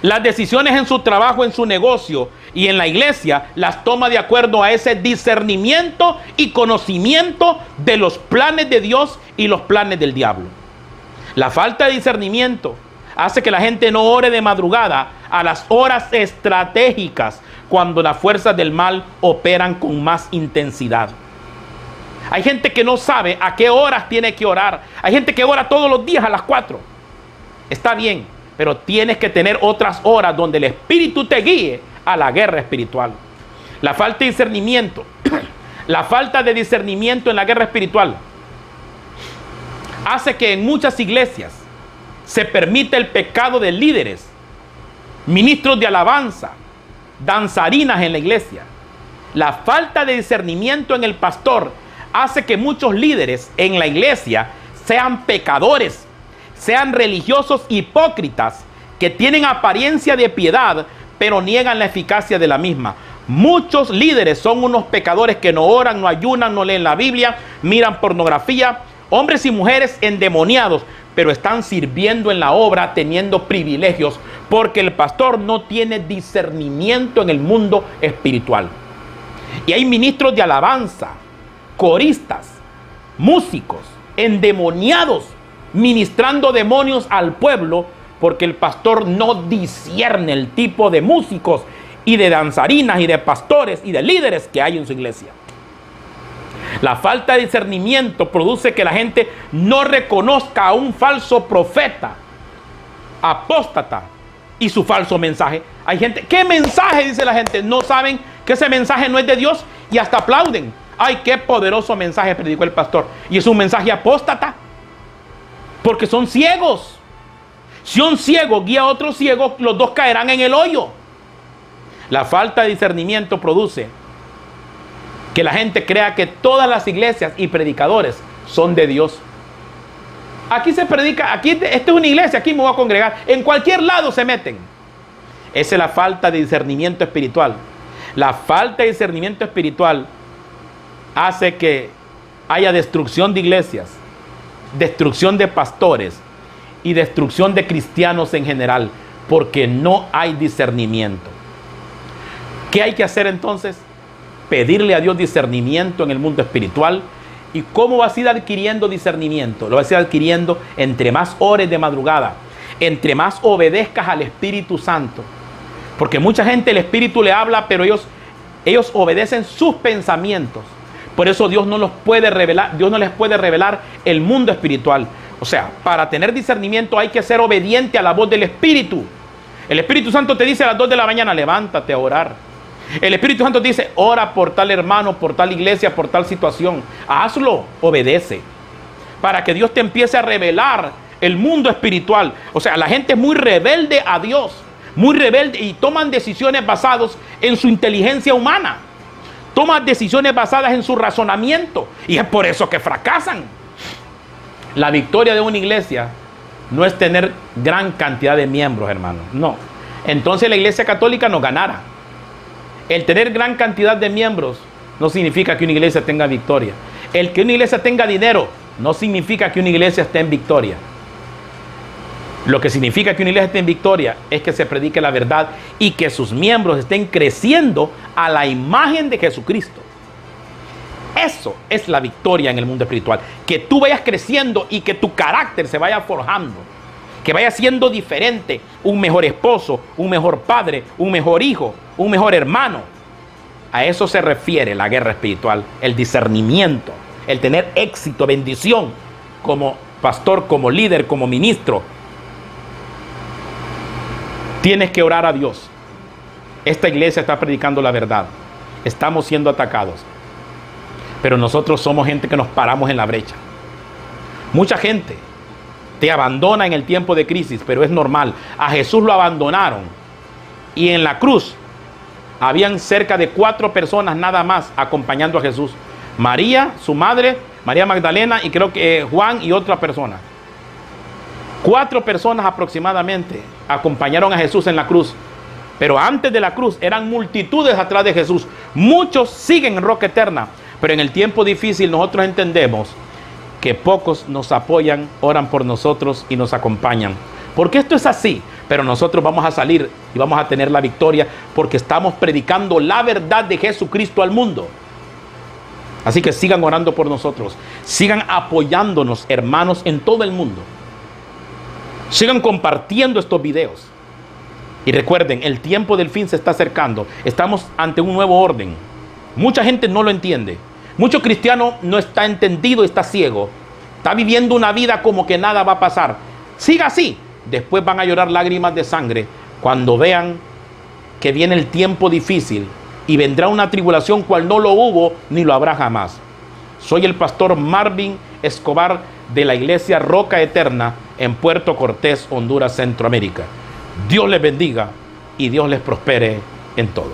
las decisiones en su trabajo, en su negocio y en la iglesia, las toma de acuerdo a ese discernimiento y conocimiento de los planes de Dios y los planes del diablo. La falta de discernimiento hace que la gente no ore de madrugada a las horas estratégicas, cuando las fuerzas del mal operan con más intensidad. Hay gente que no sabe a qué horas tiene que orar. Hay gente que ora todos los días a las 4. Está bien, pero tienes que tener otras horas donde el Espíritu te guíe a la guerra espiritual. La falta de discernimiento, la falta de discernimiento en la guerra espiritual hace que en muchas iglesias se permita el pecado de líderes, ministros de alabanza, danzarinas en la iglesia. La falta de discernimiento en el pastor hace que muchos líderes en la iglesia sean pecadores, sean religiosos hipócritas, que tienen apariencia de piedad, pero niegan la eficacia de la misma. Muchos líderes son unos pecadores que no oran, no ayunan, no leen la Biblia, miran pornografía, hombres y mujeres endemoniados, pero están sirviendo en la obra, teniendo privilegios, porque el pastor no tiene discernimiento en el mundo espiritual. Y hay ministros de alabanza, coristas, músicos, endemoniados, ministrando demonios al pueblo, porque el pastor no discierne el tipo de músicos y de danzarinas y de pastores y de líderes que hay en su iglesia. La falta de discernimiento produce que la gente no reconozca a un falso profeta, apóstata, y su falso mensaje. Hay gente, ¿qué mensaje? Dice la gente. No saben que ese mensaje no es de Dios y hasta aplauden. Ay, qué poderoso mensaje predicó el pastor. Y es un mensaje apóstata, porque son ciegos. Si un ciego guía a otro ciego, los dos caerán en el hoyo. La falta de discernimiento produce que la gente crea que todas las iglesias y predicadores son de Dios. Aquí se predica, aquí esta es una iglesia, aquí me voy a congregar. En cualquier lado se meten. Esa es la falta de discernimiento espiritual. La falta de discernimiento espiritual hace que haya destrucción de iglesias, destrucción de pastores y destrucción de cristianos en general, porque no hay discernimiento. ¿Qué hay que hacer entonces? Pedirle a Dios discernimiento en el mundo espiritual. ¿Y cómo vas a ir adquiriendo discernimiento? Lo vas a ir adquiriendo entre más ores de madrugada, entre más obedezcas al Espíritu Santo. Porque mucha gente el Espíritu le habla, pero ellos obedecen sus pensamientos. Por eso Dios no les puede revelar el mundo espiritual. O sea, para tener discernimiento hay que ser obediente a la voz del Espíritu. El Espíritu Santo te dice a las 2 de la mañana, levántate a orar. El Espíritu Santo te dice, ora por tal hermano, por tal iglesia, por tal situación. Hazlo, obedece. Para que Dios te empiece a revelar el mundo espiritual. O sea, la gente es muy rebelde a Dios, muy rebelde, y toman decisiones basadas en su inteligencia humana. Toman decisiones basadas en su razonamiento, y es por eso que fracasan. La victoria de una iglesia no es tener gran cantidad de miembros, hermanos. No. Entonces la Iglesia Católica no ganara. El tener gran cantidad de miembros no significa que una iglesia tenga victoria. El que una iglesia tenga dinero no significa que una iglesia esté en victoria. Lo que significa que una iglesia esté en victoria es que se predique la verdad y que sus miembros estén creciendo a la imagen de Jesucristo. Eso es la victoria en el mundo espiritual. Que tú vayas creciendo y que tu carácter se vaya forjando. Que vaya siendo diferente. Un mejor esposo, un mejor padre, un mejor hijo, un mejor hermano. A eso se refiere la guerra espiritual. El discernimiento, el tener éxito, bendición como pastor, como líder, como ministro. Tienes que orar a Dios. Esta iglesia está predicando la verdad. Estamos siendo atacados. Pero nosotros somos gente que nos paramos en la brecha. Mucha gente te abandona en el tiempo de crisis, pero es normal. A Jesús lo abandonaron. Y en la cruz habían cerca de 4 personas nada más acompañando a Jesús. María, su madre, María Magdalena, y creo que Juan y otra persona. 4 personas aproximadamente acompañaron a Jesús en la cruz. Pero antes de la cruz eran multitudes atrás de Jesús. Muchos siguen en roca eterna. Pero en el tiempo difícil nosotros entendemos que pocos nos apoyan, oran por nosotros y nos acompañan. Porque esto es así. Pero nosotros vamos a salir y vamos a tener la victoria porque estamos predicando la verdad de Jesucristo al mundo. Así que sigan orando por nosotros. Sigan apoyándonos, hermanos, en todo el mundo. Sigan compartiendo estos videos. Y recuerden, el tiempo del fin se está acercando. Estamos ante un nuevo orden. Mucha gente no lo entiende. Mucho cristiano no está entendido, está ciego. Está viviendo una vida como que nada va a pasar. Siga así. Después van a llorar lágrimas de sangre cuando vean que viene el tiempo difícil y vendrá una tribulación cual no lo hubo ni lo habrá jamás. Soy el pastor Marvin Escobar de la Iglesia Roca Eterna en Puerto Cortés, Honduras, Centroamérica. Dios les bendiga y Dios les prospere en todo.